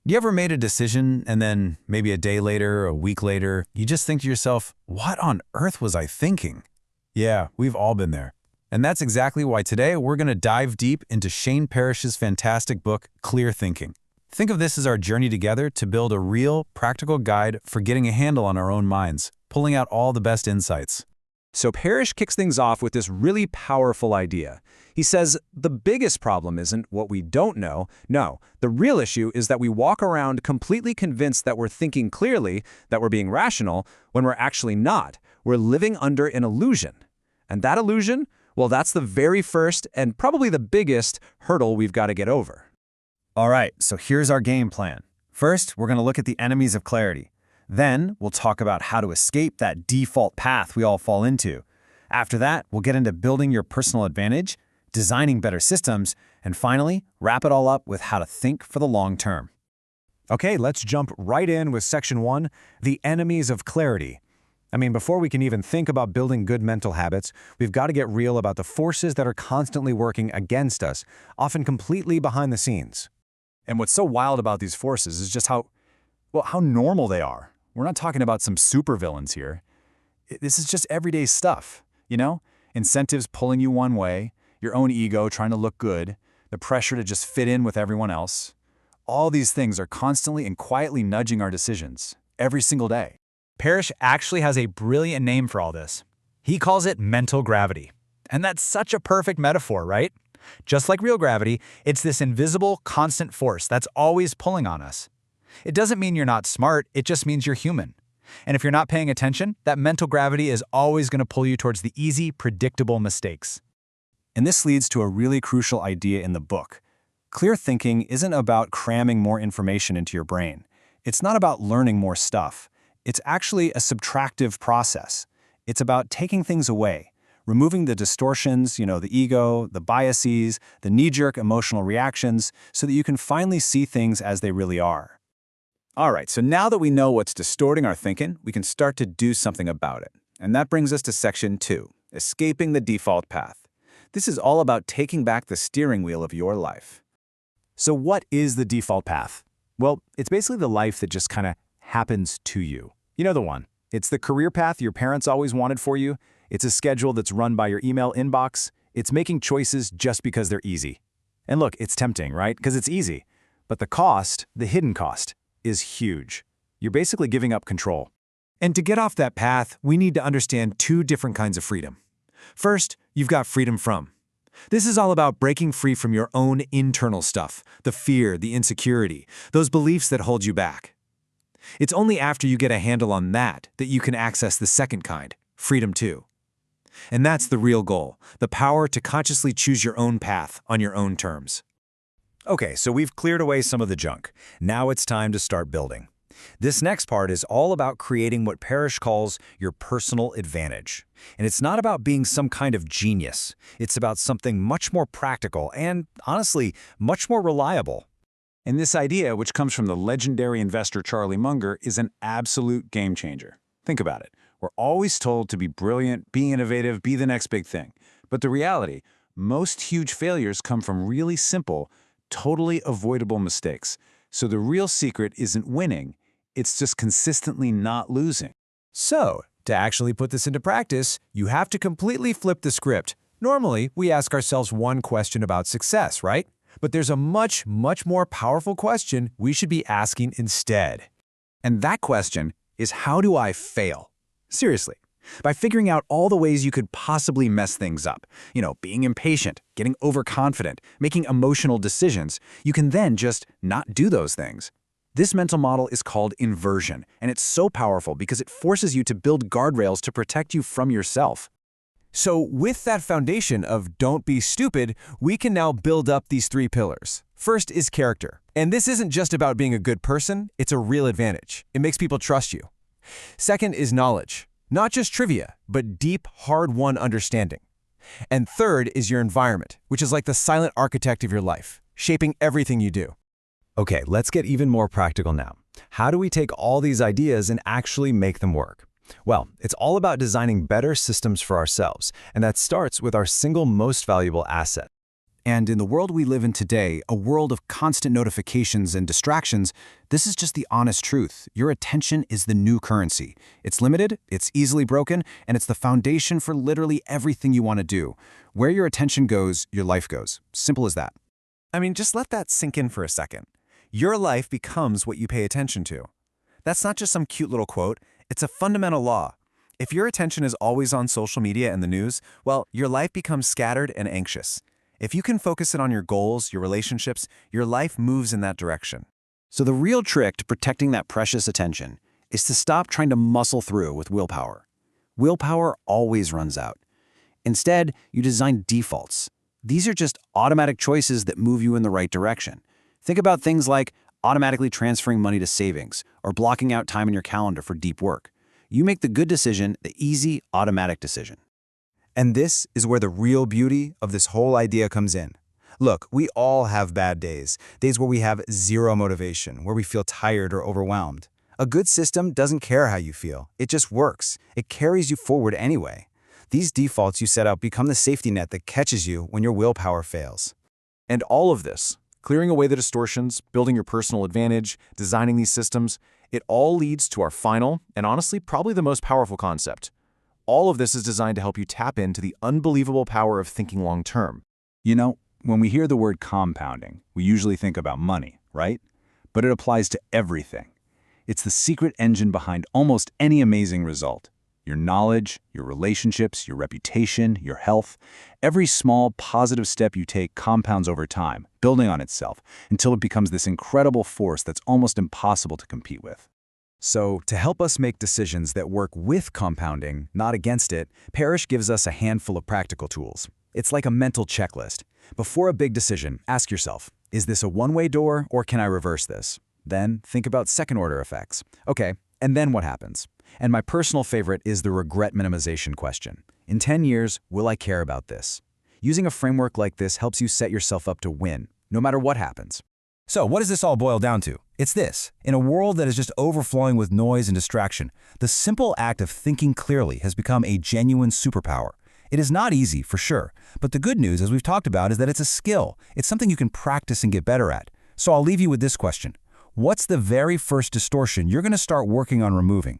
You ever made a decision and then maybe a day later, a week later, you just think to yourself, what on earth was I thinking? Yeah, we've all been there. And that's exactly why today we're going to dive deep into Shane Parrish's fantastic book, Clear Thinking. Think of this as our journey together to build a real, practical guide for getting a handle on our own minds, pulling out all the best insights. So Parrish kicks things off with this really powerful idea. He says the biggest problem isn't what we don't know. No, the real issue is that we walk around completely convinced that we're thinking clearly, that we're being rational, when we're actually not. We're living under an illusion. And that illusion, well, that's the very first and probably the biggest hurdle we've got to get over. All right, so here's our game plan. First, we're going to look at the enemies of clarity. Then, we'll talk about how to escape that default path we all fall into. After that, we'll get into building your personal advantage, designing better systems, and finally, wrap it all up with how to think for the long term. Okay, let's jump right in with Section 1, the enemies of clarity. I mean, before we can even think about building good mental habits, we've got to get real about the forces that are constantly working against us, often completely behind the scenes. And what's so wild about these forces is just how normal they are. We're not talking about some supervillains here. This is just everyday stuff, you know? Incentives pulling you one way, your own ego trying to look good, the pressure to just fit in with everyone else. All these things are constantly and quietly nudging our decisions, every single day. Parrish actually has a brilliant name for all this. He calls it mental gravity. And that's such a perfect metaphor, right? Just like real gravity, it's this invisible, constant force that's always pulling on us. It doesn't mean you're not smart, it just means you're human. And if you're not paying attention, that mental gravity is always going to pull you towards the easy, predictable mistakes. And this leads to a really crucial idea in the book. Clear thinking isn't about cramming more information into your brain. It's not about learning more stuff. It's actually a subtractive process. It's about taking things away, removing the distortions, the ego, the biases, the knee-jerk emotional reactions, so that you can finally see things as they really are. All right, so now that we know what's distorting our thinking, we can start to do something about it. And that brings us to Section 2, escaping the default path. This is all about taking back the steering wheel of your life. So what is the default path? Well, it's basically the life that just kind of happens to you. You know the one. It's the career path your parents always wanted for you. It's a schedule that's run by your email inbox. It's making choices just because they're easy. And look, it's tempting, right? Because it's easy. But the cost, the hidden cost, is huge. You're basically giving up control. And to get off that path, we need to understand two different kinds of freedom. First, you've got freedom from. This is all about breaking free from your own internal stuff, the fear, the insecurity, those beliefs that hold you back. It's only after you get a handle on that you can access the second kind, freedom to. And that's the real goal, the power to consciously choose your own path on your own terms. Okay, so we've cleared away some of the junk. Now it's time to start building. This next part is all about creating what Parrish calls your personal advantage. And it's not about being some kind of genius. It's about something much more practical and, honestly, much more reliable. And this idea, which comes from the legendary investor Charlie Munger, is an absolute game changer. Think about it. We're always told to be brilliant, be innovative, be the next big thing. But the reality, most huge failures come from really simple, totally avoidable mistakes. So the real secret isn't winning, it's just consistently not losing. So, to actually put this into practice, you have to completely flip the script. Normally, we ask ourselves one question about success, right? But there's a much, much more powerful question we should be asking instead. And that question is, how do I fail? Seriously. By figuring out all the ways you could possibly mess things up, being impatient, getting overconfident, making emotional decisions, you can then just not do those things. This mental model is called inversion, and it's so powerful because it forces you to build guardrails to protect you from yourself. So with that foundation of don't be stupid, we can now build up these three pillars. First is character. And this isn't just about being a good person, it's a real advantage. It makes people trust you. Second is knowledge. Not just trivia, but deep, hard-won understanding. And third is your environment, which is like the silent architect of your life, shaping everything you do. Okay, let's get even more practical now. How do we take all these ideas and actually make them work? Well, it's all about designing better systems for ourselves, and that starts with our single most valuable asset. And in the world we live in today, a world of constant notifications and distractions, this is just the honest truth. Your attention is the new currency. It's limited, it's easily broken, and it's the foundation for literally everything you want to do. Where your attention goes, your life goes. Simple as that. I mean, just let that sink in for a second. Your life becomes what you pay attention to. That's not just some cute little quote, it's a fundamental law. If your attention is always on social media and the news, well, your life becomes scattered and anxious. If you can focus it on your goals, your relationships, your life moves in that direction. So the real trick to protecting that precious attention is to stop trying to muscle through with willpower. Willpower always runs out. Instead, you design defaults. These are just automatic choices that move you in the right direction. Think about things like automatically transferring money to savings or blocking out time in your calendar for deep work. You make the good decision, the easy, automatic decision. And this is where the real beauty of this whole idea comes in. Look, we all have bad days where we have zero motivation, where we feel tired or overwhelmed. A good system doesn't care how you feel. It just works. It carries you forward anyway. These defaults you set up become the safety net that catches you when your willpower fails. And all of this, clearing away the distortions, building your personal advantage, designing these systems, it all leads to our final, and honestly, probably the most powerful concept. All of this is designed to help you tap into the unbelievable power of thinking long-term. You know, when we hear the word compounding, we usually think about money, right? But it applies to everything. It's the secret engine behind almost any amazing result. Your knowledge, your relationships, your reputation, your health. Every small, positive step you take compounds over time, building on itself, until it becomes this incredible force that's almost impossible to compete with. So, to help us make decisions that work with compounding, not against it, Parrish gives us a handful of practical tools. It's like a mental checklist. Before a big decision, ask yourself, is this a one-way door or can I reverse this? Then think about second-order effects. Okay, and then what happens? And my personal favorite is the regret minimization question. In 10 years, will I care about this? Using a framework like this helps you set yourself up to win, no matter what happens. So what does this all boil down to? It's this. In a world that is just overflowing with noise and distraction, the simple act of thinking clearly has become a genuine superpower. It is not easy, for sure, but the good news, as we've talked about, is that it's a skill. It's something you can practice and get better at. So I'll leave you with this question. What's the very first distortion you're going to start working on removing?